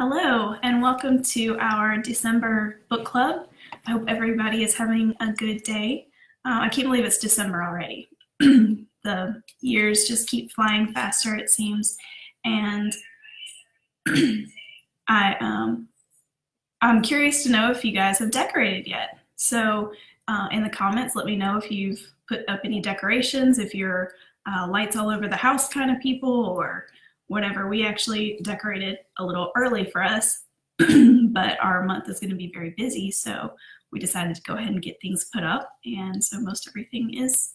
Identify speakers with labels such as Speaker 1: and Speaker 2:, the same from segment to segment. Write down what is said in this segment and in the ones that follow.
Speaker 1: Hello, and welcome to our December book club. I hope everybody is having a good day. I can't believe it's December already. The years just keep flying faster, it seems, and I'm curious to know if you guys have decorated yet. So in the comments, let me know if you've put up any decorations, if you're lights all over the house kind of people, or whatever. We actually decorated a little early for us, but our month is going to be very busy, so we decided to go ahead and get things put up, and so most everything is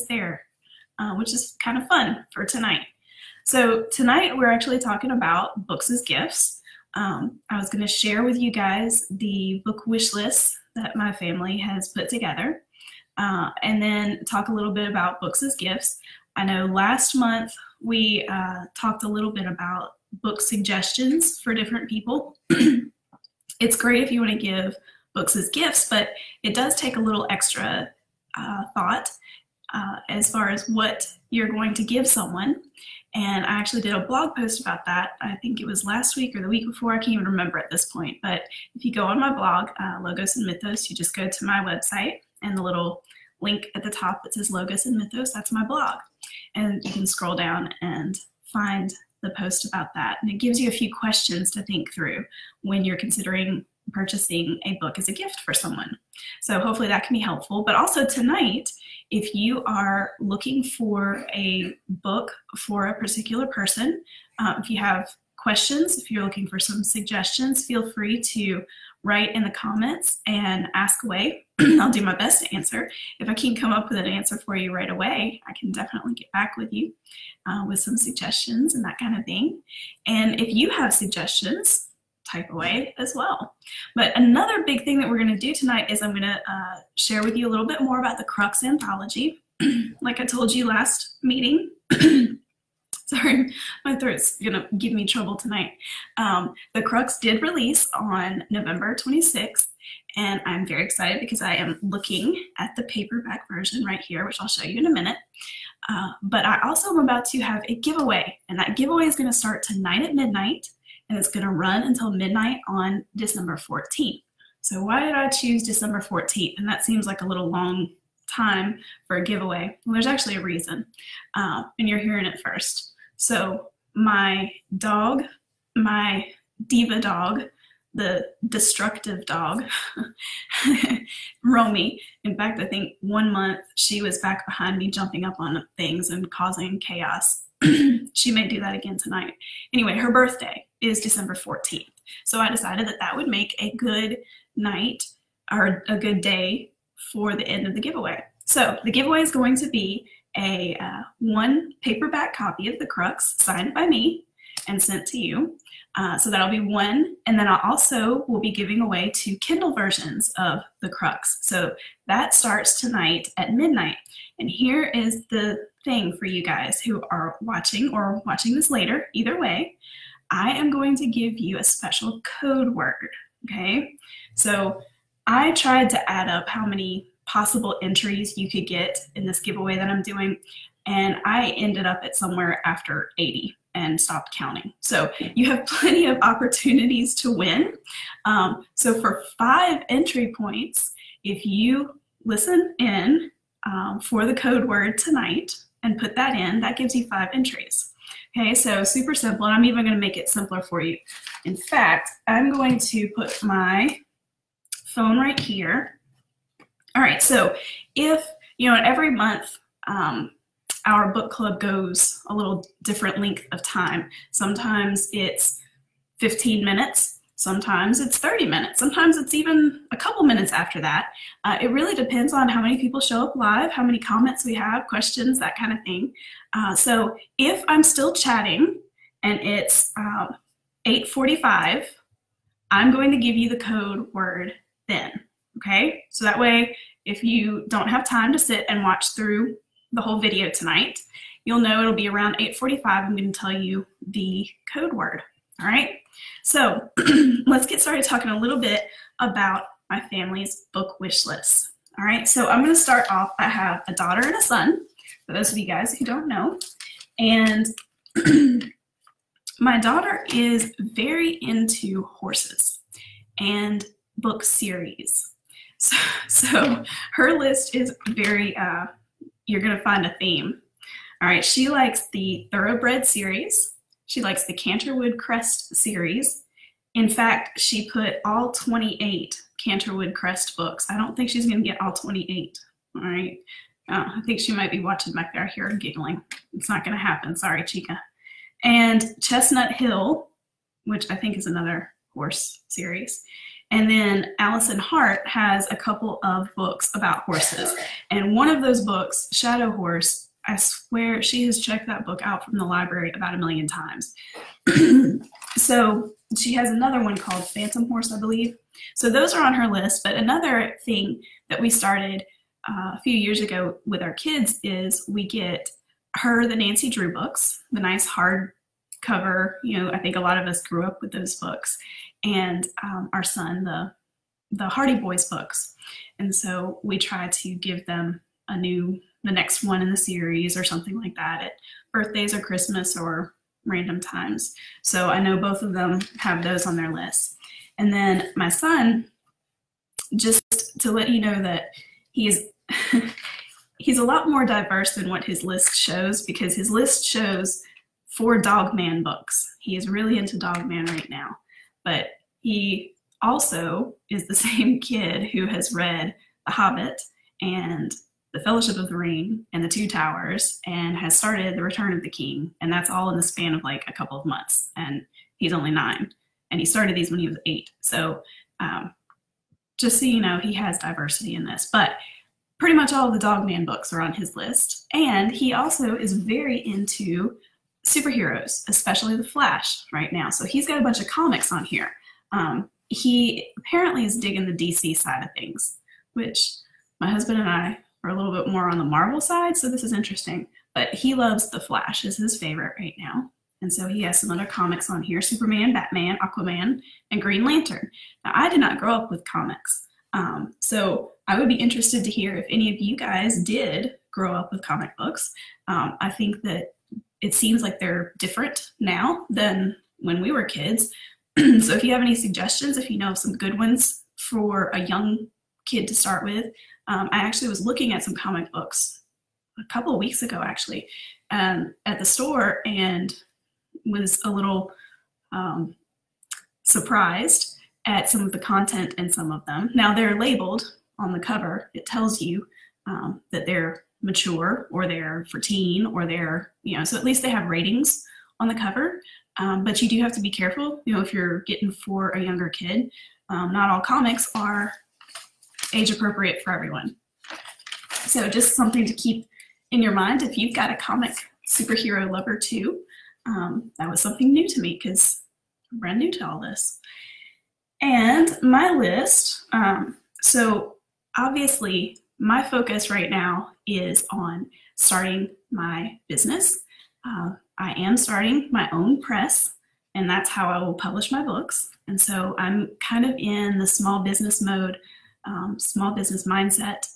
Speaker 1: there, which is kind of fun for tonight. So tonight we're actually talking about books as gifts. I was going to share with you guys the book wish list that my family has put together, and then talk a little bit about books as gifts. I know last month we talked a little bit about book suggestions for different people. It's great if you want to give books as gifts, but it does take a little extra thought as far as what you're going to give someone. And I actually did a blog post about that. I think it was last week or the week before. I can't even remember at this point. But if you go on my blog, Logos and Mythos, you just go to my website, and the little link at the top that says Logos and Mythos, that's my blog. And you can scroll down and find the post about that. And it gives you a few questions to think through when you're considering purchasing a book as a gift for someone. So hopefully that can be helpful. But also tonight, if you are looking for a book for a particular person, if you have questions, if you're looking for some suggestions, feel free to write in the comments and ask away. I'll do my best to answer. If I can't come up with an answer for you right away, I can definitely get back with you with some suggestions and that kind of thing. And if you have suggestions, type away as well. But another big thing that we're going to do tonight is I'm going to share with you a little bit more about the Crux Anthology. Like I told you last meeting, sorry, my throat's gonna give me trouble tonight. The Crux did release on November 26th, and I'm very excited because I am looking at the paperback version right here, which I'll show you in a minute. But I also am about to have a giveaway, and that giveaway is gonna start tonight at midnight, and it's gonna run until midnight on December 14th. So why did I choose December 14th? And that seems like a little long time for a giveaway. Well, there's actually a reason, and you're hearing it first. So my dog, my diva dog, the destructive dog, Romy, in fact, I think 1 month she was back behind me jumping up on things and causing chaos. She may do that again tonight. Anyway, her birthday is December 14th. So I decided that that would make a good night or a good day for the end of the giveaway. So the giveaway is going to be a one paperback copy of the Crux signed by me and sent to you. So that'll be one, and then I also will be giving away 2 Kindle versions of the Crux. So that starts tonight at midnight. And here is the thing for you guys who are watching or watching this later, either way, I am going to give you a special code word, okay? So I tried to add up how many possible entries you could get in this giveaway that I'm doing, and I ended up at somewhere after 80 and stopped counting. So you have plenty of opportunities to win. So for 5 entry points, if you listen in for the code word tonight and put that in, that gives you 5 entries. Okay, so super simple, and I'm even going to make it simpler for you. In fact, I'm going to put my phone right here. All right, so if, you know, every month our book club goes a little different length of time. Sometimes it's 15 minutes, sometimes it's 30 minutes, sometimes it's even a couple minutes after that. It really depends on how many people show up live, how many comments we have, questions, that kind of thing. So if I'm still chatting and it's 8:45, I'm going to give you the code word then. Okay, so that way, if you don't have time to sit and watch through the whole video tonight, you'll know it'll be around 8:45. I'm going to tell you the code word. All right, so let's get started talking a little bit about my family's book wish list. All right, so I'm going to start off. I have a daughter and a son, for those of you guys who don't know, and My daughter is very into horses and book series. So her list is very, you're going to find a theme. All right, she likes the Thoroughbred series. She likes the Canterwood Crest series. In fact, she put all 28 Canterwood Crest books. I don't think she's going to get all 28. All right. I think she might be watching back there. I hear her giggling. It's not going to happen. Sorry, Chica. And Chestnut Hill, which I think is another horse series. And then Allison Hart has a couple of books about horses. And one of those books, Shadow Horse, I swear she has checked that book out from the library about 1,000,000 times. So she has another one called Phantom Horse, I believe. So those are on her list. But another thing that we started a few years ago with our kids is we get her the Nancy Drew books, the nice hardcover. You know, I think a lot of us grew up with those books. And our son, the Hardy Boys books. And so we try to give them the next one in the series or something like that at birthdays or Christmas or random times. So I know both of them have those on their list. And then my son, just to let you know that he's a lot more diverse than what his list shows, because his list shows 4 Dogman books. He is really into Dogman right now. But he also is the same kid who has read The Hobbit and The Fellowship of the Ring and The Two Towers and has started The Return of the King. And that's all in the span of like a couple of months. And he's only 9. And he started these when he was 8. So just so you know, he has diversity in this. But pretty much all of the Dogman books are on his list. And he also is very into superheroes, especially the Flash right now. So he's got a bunch of comics on here. He apparently is digging the DC side of things, which my husband and I are a little bit more on the Marvel side, so this is interesting. But he loves the Flash, is his favorite right now. And so he has some other comics on here: Superman, Batman, Aquaman, and Green Lantern. Now, I did not grow up with comics, so I would be interested to hear if any of you guys did grow up with comic books. I think that it seems like they're different now than when we were kids. So if you have any suggestions, if you know of some good ones for a young kid to start with, I actually was looking at some comic books a couple of weeks ago, actually, at the store, and was a little surprised at some of the content in some of them. Now, they're labeled on the cover. It tells you that they're mature, or they're for teen, or they're, so at least they have ratings on the cover. But you do have to be careful, if you're getting for a younger kid. Not all comics are age appropriate for everyone. So just something to keep in your mind if you've got a comic superhero lover too. That was something new to me because I'm brand new to all this. And my list, so obviously my focus right now is on starting my business. I am starting my own press, and that's how I will publish my books. And so I'm kind of in the small business mode, small business mindset,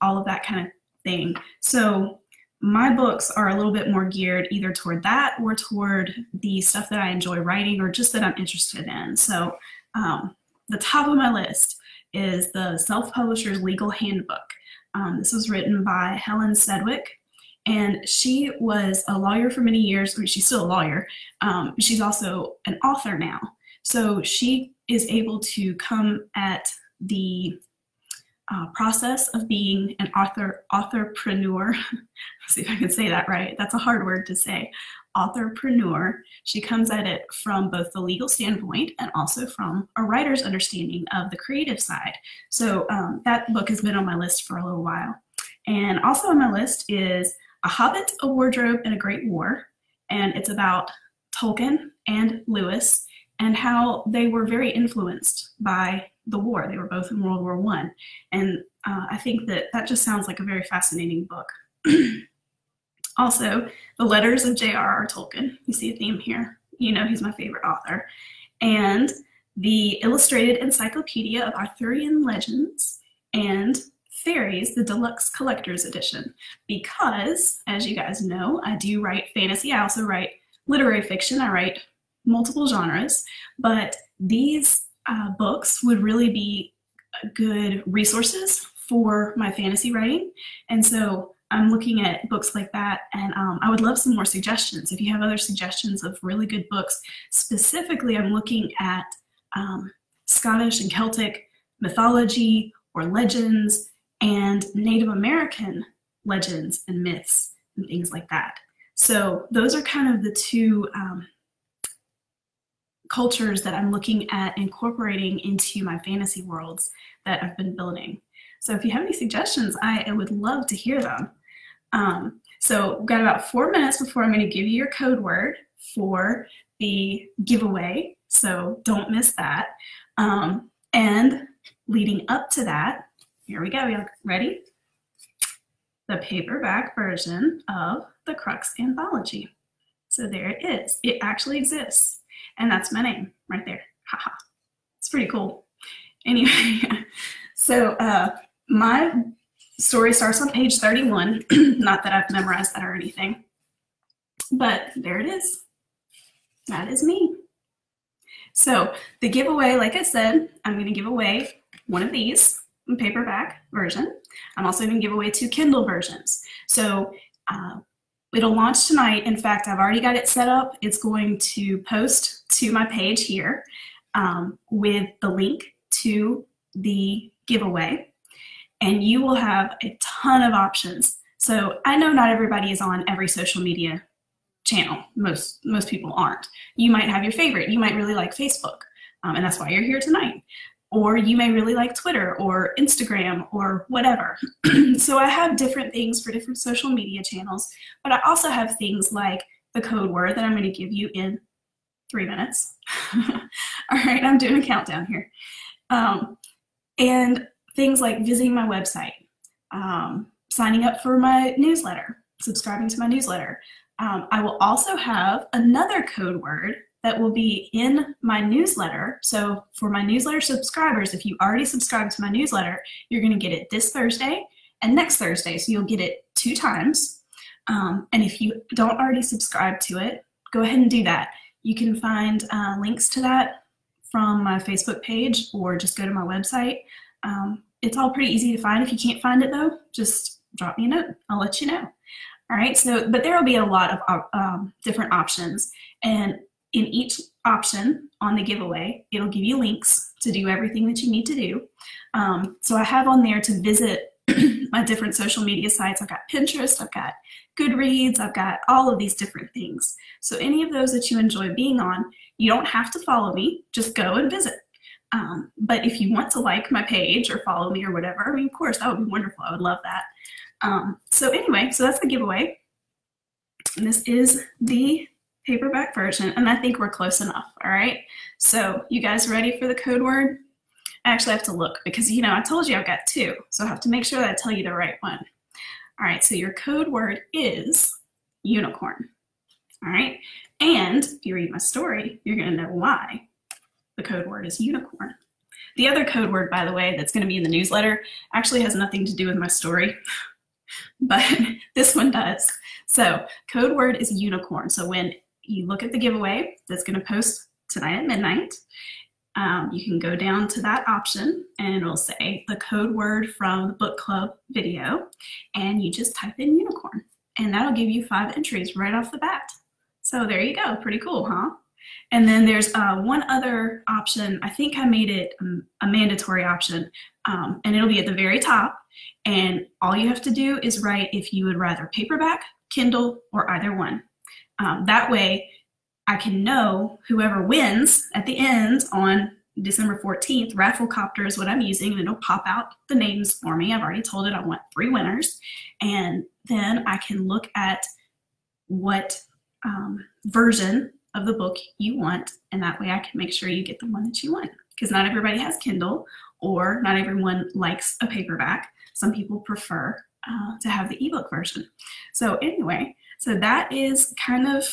Speaker 1: all of that kind of thing. So my books are a little bit more geared either toward that or toward the stuff that I enjoy writing or just that I'm interested in. So the top of my list is the Self-Publisher's Legal Handbook. This was written by Helen Sedgwick. And she was a lawyer for many years. I mean, she's still a lawyer. She's also an author now. So she is able to come at the process of being an authorpreneur. See if I can say that right. That's a hard word to say. Authorpreneur. She comes at it from both the legal standpoint and also from a writer's understanding of the creative side. So that book has been on my list for a little while. And also on my list is A Hobbit, a Wardrobe, and a Great War. And it's about Tolkien and Lewis and how they were very influenced by the war. They were both in World War I. And I think that just sounds like a very fascinating book. Also, The Letters of J.R.R. Tolkien. You see a theme here. He's my favorite author. And the Illustrated Encyclopedia of Arthurian Legends and Fairies, the Deluxe Collector's Edition. Because, as you guys know, I do write fantasy. I also write literary fiction. I write multiple genres, but these books would really be good resources for my fantasy writing. And so I'm looking at books like that, and I would love some more suggestions. If you have other suggestions of really good books, specifically I'm looking at Scottish and Celtic mythology or legends and Native American legends and myths and things like that. So those are kind of the two cultures that I'm looking at incorporating into my fantasy worlds that I've been building. So if you have any suggestions, I would love to hear them. So we've got about 4 minutes before I'm going to give you your code word for the giveaway, so don't miss that. And leading up to that, here we go. You ready? The paperback version of the Crux Anthology. So there it is. It actually exists. And that's my name right there. Haha. It's pretty cool. Anyway, so my story starts on page 31. Not that I've memorized that or anything, but there it is. That is me. So the giveaway, like I said, I'm going to give away one of these, a paperback version. I'm also going to give away 2 Kindle versions. So it'll launch tonight. In fact, I've already got it set up. It's going to post to my page here with the link to the giveaway. And you will have a ton of options. So I know not everybody is on every social media channel. Most people aren't. You might have your favorite. You might really like Facebook, and that's why you're here tonight. Or you may really like Twitter or Instagram or whatever. So I have different things for different social media channels, but I also have things like the code word that I'm going to give you in 3 minutes. All right, I'm doing a countdown here. And things like visiting my website, signing up for my newsletter, subscribing to my newsletter. I will also have another code word that will be in my newsletter. So for my newsletter subscribers, if you already subscribe to my newsletter, you're going to get it this Thursday and next Thursday. So you'll get it 2 times. And if you don't already subscribe to it, go ahead and do that. You can find links to that from my Facebook page or just go to my website. It's all pretty easy to find. If you can't find it though, just drop me a note. I'll let you know. All right, so, but there will be a lot of different options, and in each option on the giveaway, it'll give you links to do everything that you need to do. So I have on there to visit my different social media sites. I've got Pinterest, I've got Goodreads, I've got all of these different things. So any of those that you enjoy being on, you don't have to follow me, just go and visit. But if you want to like my page or follow me or whatever, I mean, of course, that would be wonderful. I would love that. So anyway, so that's the giveaway. And this is the paperback version, and I think we're close enough, all right? So you guys ready for the code word? I actually have to look because, you know, I told you I've got 2, so I have to make sure that I tell you the right one. All right, so your code word is unicorn, all right? And if you read my story, you're gonna know why the code word is unicorn. The other code word, by the way, that's gonna be in the newsletter actually has nothing to do with my story, but this one does. So code word is unicorn. So when you look at the giveaway that's going to post tonight at midnight, you can go down to that option and it'll say the code word from the book club video, and you just type in unicorn, and that'll give you 5 entries right off the bat. So there you go. Pretty cool, huh? And then there's one other option. I think I made it a mandatory option, and it'll be at the very top. And all you have to do is write if you would rather paperback, Kindle, or either one. That way I can know whoever wins at the end on December 14th. Rafflecopter is what I'm using, and it'll pop out the names for me. I've already told it I want 3 winners. And then I can look at what version of the book you want, and that way I can make sure you get the one that you want. Because not everybody has Kindle, or not everyone likes a paperback. Some people prefer to have the ebook version. So anyway, so that is kind of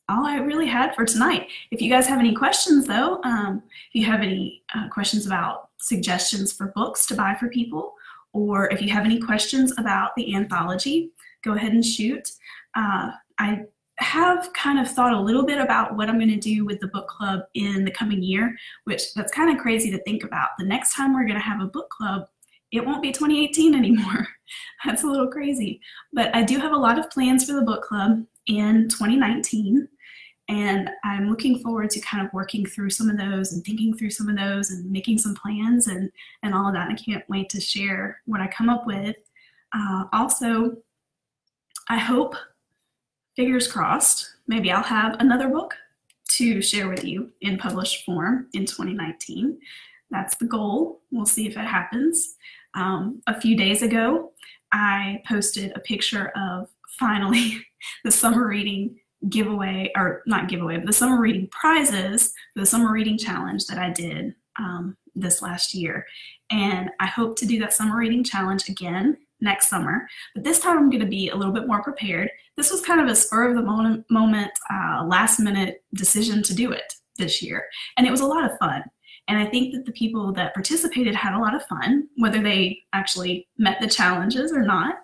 Speaker 1: all I really had for tonight. If you guys have any questions though, if you have any questions about suggestions for books to buy for people, or if you have any questions about the anthology, go ahead and shoot. I have kind of thought a little bit about what I'm going to do with the book club in the coming year, which that's kind of crazy to think about. The next time we're going to have a book club, it won't be 2018 anymore. That's a little crazy. But I do have a lot of plans for the book club in 2019. And I'm looking forward to kind of working through some of those and thinking through some of those and making some plans and all of that. And I can't wait to share what I come up with. Also, I hope, fingers crossed, maybe I'll have another book to share with you in published form in 2019. That's the goal. We'll see if it happens. A few days ago, I posted a picture of finally the summer reading giveaway, or not giveaway, but the summer reading prizes for the summer reading challenge that I did this last year. And I hope to do that summer reading challenge again next summer, but this time I'm going to be a little bit more prepared. This was kind of a spur of the moment, last minute decision to do it this year, and it was a lot of fun. And I think that the people that participated had a lot of fun, whether they actually met the challenges or not.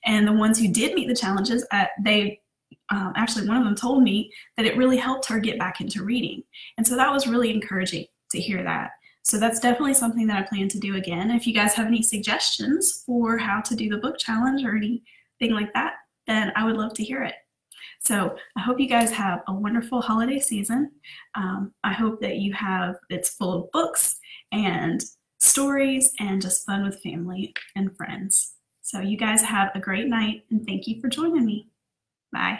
Speaker 1: And the ones who did meet the challenges, actually one of them told me that it really helped her get back into reading. And so that was really encouraging to hear that. So that's definitely something that I plan to do again. If you guys have any suggestions for how to do the book challenge or anything like that, then I would love to hear it. So I hope you guys have a wonderful holiday season. I hope that it's full of books and stories and just fun with family and friends. So you guys have a great night, and thank you for joining me. Bye.